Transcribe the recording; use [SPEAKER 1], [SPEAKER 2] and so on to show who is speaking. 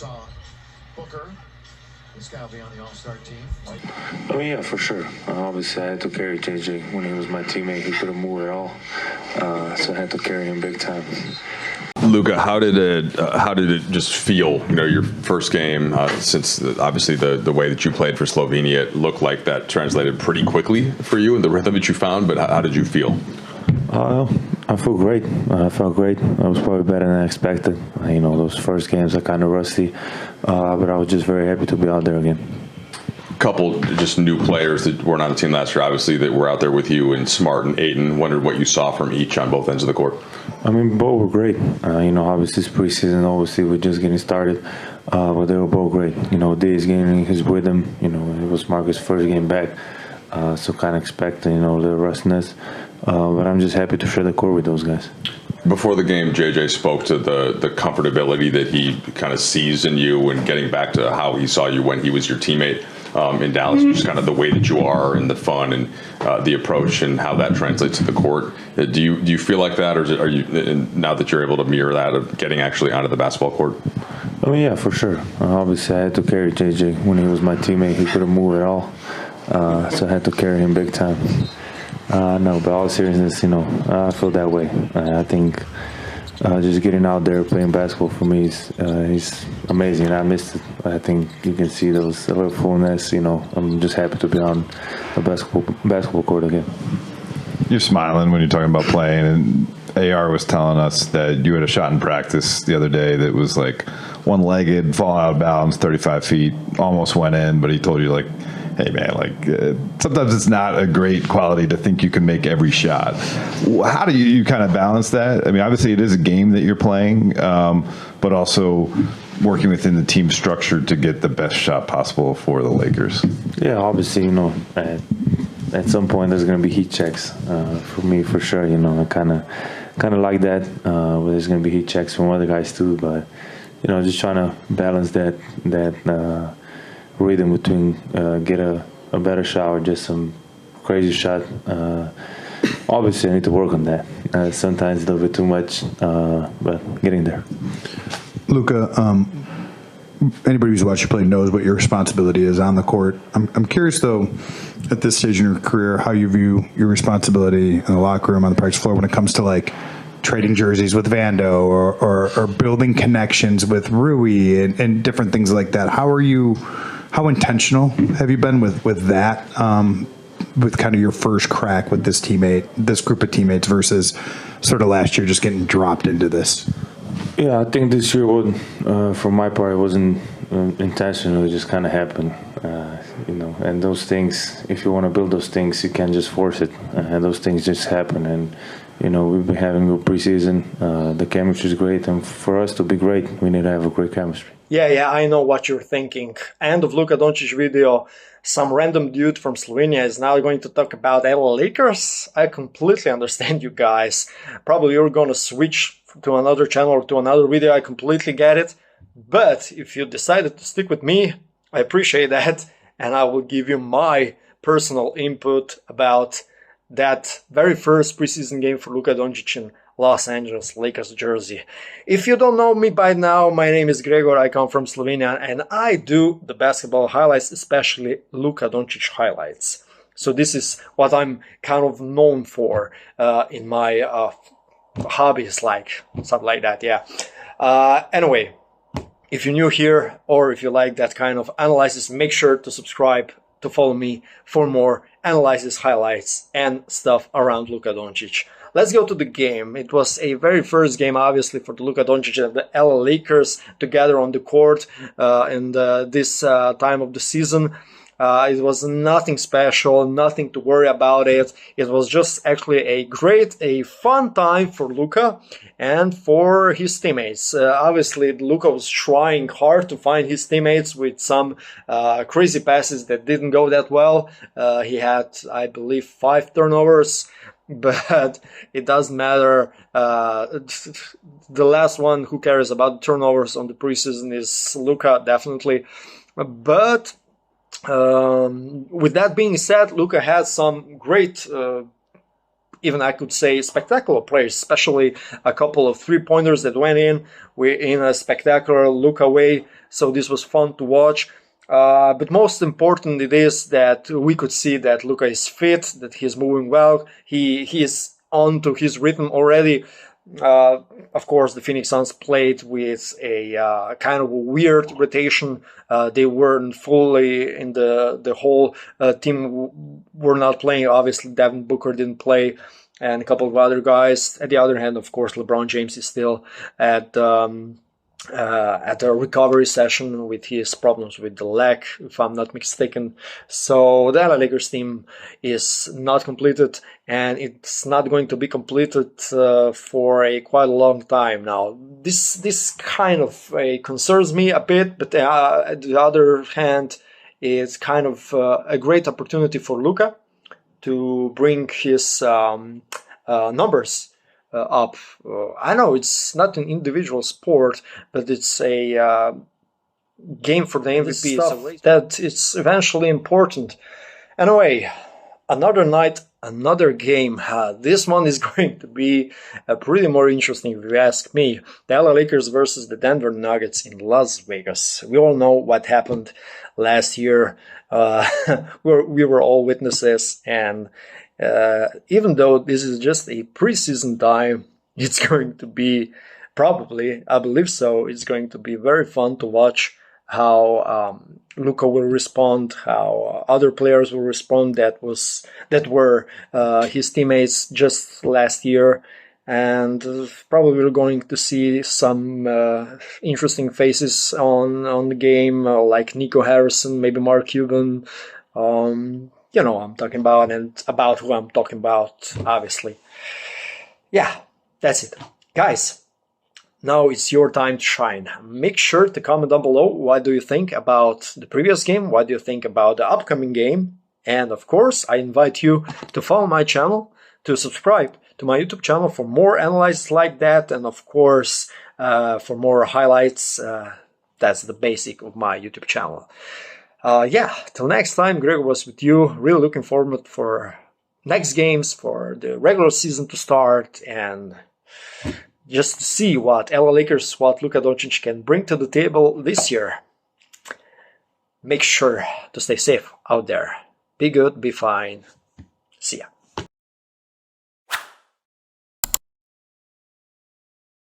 [SPEAKER 1] saw Booker. This guy will be on the All-Star team.
[SPEAKER 2] Oh yeah, for sure. Obviously, I had to carry JJ when he was my teammate. He couldn't move at all, so I had to carry him big time.
[SPEAKER 3] Luka, how did it just feel? You know, your first game since obviously the way that you played for Slovenia, it looked like that translated pretty quickly for you and the rhythm that you found. But how did you feel?
[SPEAKER 2] I feel great. I felt great. I was probably better than I expected. You know, those first games are kind of rusty, but I was just very happy to be out there again.
[SPEAKER 3] Couple just new players that weren't on the team last year, obviously, that were out there with you, and Smart and Ayton. Wondered what you saw from each on both ends of the court.
[SPEAKER 2] I mean, both were great. You know, obviously it's preseason. Obviously we're just getting started, but they were both great. You know, Day's gaining his rhythm. You know, it was Marcus' first game back, so kind of expecting, you know, a little rustiness. But I'm just happy to share the court with those guys.
[SPEAKER 3] Before the game, JJ spoke to the comfortability that he kind of sees in you, and getting back to how he saw you when he was your teammate in Dallas, just kind of the way that you are and the fun and the approach and how that translates to the court. Do you feel like that, or are you, now that you're able to mirror that of getting actually onto the basketball court?
[SPEAKER 2] Oh yeah, for sure. Obviously, I had to carry JJ when he was my teammate. He couldn't move at all, so I had to carry him big time. No, but all seriousness, you know, I feel that way. I think just getting out there playing basketball for me is amazing. I missed it. I think you can see those fullness. You know, I'm just happy to be on a basketball court again.
[SPEAKER 4] You're smiling when you're talking about playing, and AR was telling us that you had a shot in practice the other day that was like one-legged, fall out of bounds, 35 feet, almost went in, but he told you, like, hey man, like sometimes it's not a great quality to think you can make every shot. How do you kind of balance that? I mean, obviously it is a game that you're playing, but also working within the team structure to get the best shot possible for the Lakers.
[SPEAKER 2] Yeah, obviously, you know, at some point there's going to be heat checks for me, for sure. You know, I kind of like that. But there's going to be heat checks from other guys too. But you know, just trying to balance that rhythm between get a better shot or just some crazy shot. Obviously, I need to work on that. Sometimes a little bit too much, but getting there.
[SPEAKER 5] Luka, anybody who's watched you play knows what your responsibility is on the court. I'm curious, though, at this stage in your career, how you view your responsibility in the locker room, on the practice floor, when it comes to, like, trading jerseys with Vando or building connections with Rui and different things like that. How intentional have you been with that, with kind of your first crack with this group of teammates versus sort of last year just getting dropped into this?
[SPEAKER 2] Yeah, I think this year, for my part, it wasn't intentional. It just kind of happened, you know. And those things, if you want to build those things, you can't just force it. And those things just happen. And you know, we've been having a good preseason. The chemistry is great, and for us to be great, we need to have a great chemistry.
[SPEAKER 6] Yeah, I know what you're thinking. End of Luka Doncic video. Some random dude from Slovenia is now going to talk about LA Lakers. I completely understand you guys. Probably you're going to switch to another channel or to another video. I completely get it. But if you decided to stick with me, I appreciate that. And I will give you my personal input about that very first preseason game for Luka Doncic in Los Angeles Lakers jersey. If you don't know me by now, my name is Gregor, I come from Slovenia, and I do the basketball highlights, especially Luka Doncic highlights. So this is what I'm kind of known for in my hobbies, like something like that, yeah. Anyway, if you're new here or if you like that kind of analysis, make sure to subscribe, to follow me for more analysis, highlights, and stuff around Luka Doncic. Let's go to the game. It was a very first game, obviously, for the Luka Doncic and the LA Lakers together on the court in this time of the season. It was nothing special, nothing to worry about it. It was just actually a fun time for Luka and for his teammates. Obviously, Luka was trying hard to find his teammates with some crazy passes that didn't go that well. He had, I believe, 5 turnovers. But it doesn't matter. The last one who cares about the turnovers on the preseason is Luka, definitely. But with that being said, Luka had some great even I could say spectacular plays, especially a couple of three-pointers that went in a spectacular Luka way. So this was fun to watch. But most important it is that we could see that Luka is fit, that he's moving well. He is on to his rhythm already. Of course, the Phoenix Suns played with a kind of a weird rotation. They weren't fully in the whole team were not playing. Obviously, Devin Booker didn't play, and a couple of other guys. At the other hand, of course, LeBron James is still at a recovery session with his problems with the leg, if I'm not mistaken. So the LA Lakers team is not completed, and it's not going to be completed for a quite a long time now. This kind of concerns me a bit, but at the other hand, it's kind of a great opportunity for Luka to bring his numbers up. I know it's not an individual sport, but it's a game for the MVP. Stuff that it's eventually important. Anyway, another night, another game. This one is going to be pretty more interesting if you ask me. The LA Lakers versus the Denver Nuggets in Las Vegas. We all know what happened last year. We were all witnesses, and even though this is just a preseason time, it's going to be probably, I believe so, it's going to be very fun to watch how Luka will respond, how other players will respond that were his teammates just last year, and probably we're going to see some interesting faces on the game, like Nico Harrison, maybe Mark Cuban. You know what I'm talking about, and about who I'm talking about, obviously. Yeah, that's it. Guys, now it's your time to shine. Make sure to comment down below what do you think about the previous game, what do you think about the upcoming game, and of course, I invite you to follow my channel, to subscribe to my YouTube channel for more analysis like that, and of course, for more highlights. That's the basic of my YouTube channel. Yeah, till next time, Gregor was with you. Really looking forward for next games, for the regular season to start, and just to see what LA Lakers, what Luka Doncic can bring to the table this year. Make sure to stay safe out there. Be good, be fine. See ya.